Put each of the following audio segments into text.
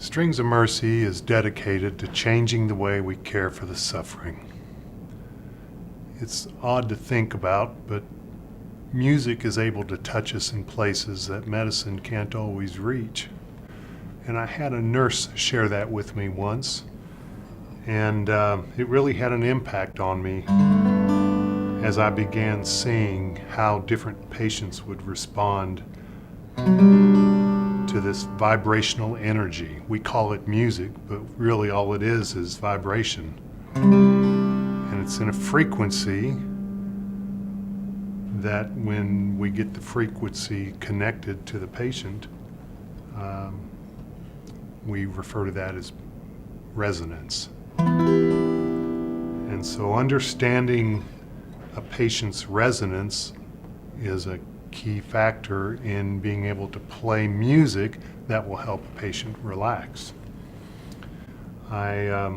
Strings of Mercy is dedicated to changing the way we care for the suffering. It's odd to think about, but music is able to touch us in places that medicine can't always reach. And I had a nurse share that with me once, and it really had an impact on me as I began seeing how different patients would respond to this vibrational energy. We call it music, but really all it is vibration. And it's in a frequency that when we get the frequency connected to the patient, we refer to that as resonance. And so understanding a patient's resonance is a key factor in being able to play music that will help a patient relax. I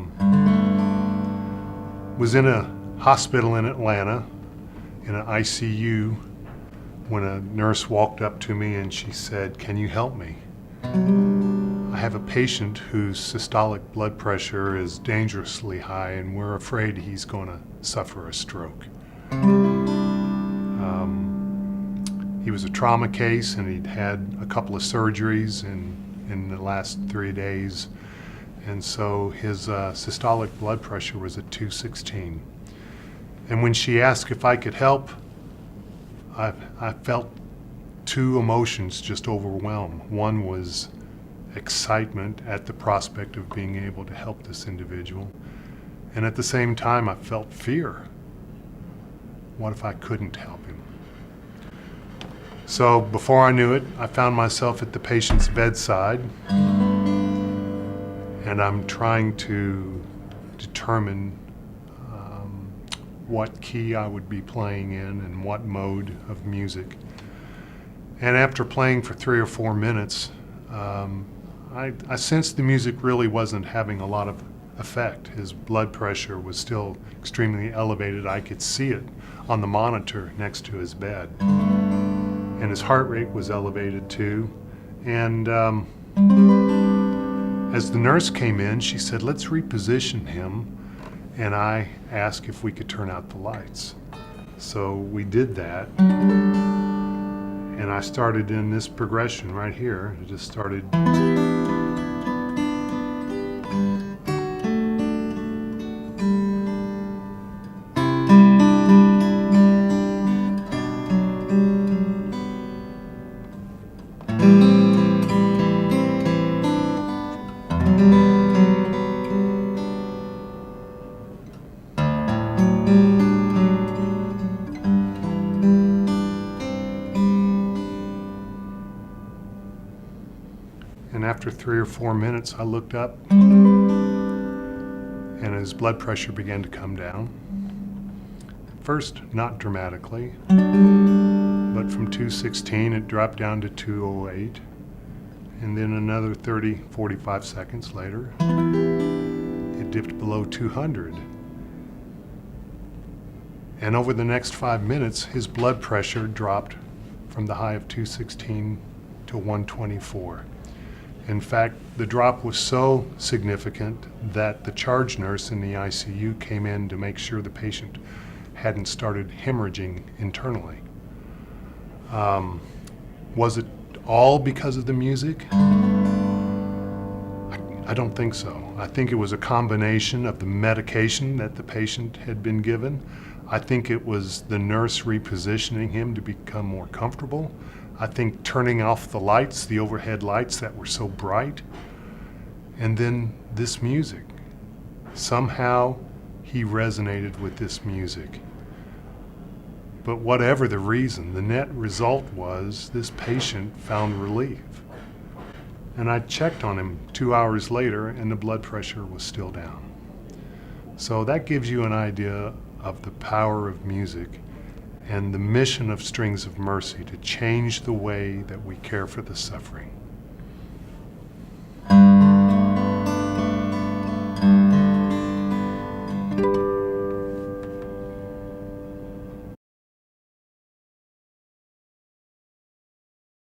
was in a hospital in Atlanta, in an ICU, when a nurse walked up to me and she said, "Can you help me? I have a patient whose systolic blood pressure is dangerously high and we're afraid he's going to suffer a stroke." He was a trauma case and he'd had a couple of surgeries in the last 3 days. And so his systolic blood pressure was at 216. And when she asked if I could help, I felt two emotions just overwhelm. One was excitement at the prospect of being able to help this individual. And at the same time, I felt fear. What if I couldn't help him? So before I knew it, I found myself at the patient's bedside, and I'm trying to determine what key I would be playing in and what mode of music. And after playing for 3 or 4 minutes, I sensed the music really wasn't having a lot of effect. His blood pressure was still extremely elevated. I could see it on the monitor next to his bed. And his heart rate was elevated too. And as the nurse came in, she said, "Let's reposition him." And I asked if we could turn out the lights. So we did that. And I started in this progression right here. It just started. And after 3 or 4 minutes, I looked up and his blood pressure began to come down. First, not dramatically, but from 216, it dropped down to 208. And then another 30, 45 seconds later, it dipped below 200. And over the next 5 minutes, his blood pressure dropped from the high of 216 to 124. In fact, the drop was so significant that the charge nurse in the ICU came in to make sure the patient hadn't started hemorrhaging internally. Was it all because of the music? I don't think so. I think it was a combination of the medication that the patient had been given. I think it was the nurse repositioning him to become more comfortable. I think turning off the lights, the overhead lights that were so bright, and then this music. Somehow he resonated with this music. But whatever the reason, the net result was this patient found relief. And I checked on him 2 hours later and the blood pressure was still down. So that gives you an idea of the power of music and the mission of Strings of Mercy to change the way that we care for the suffering.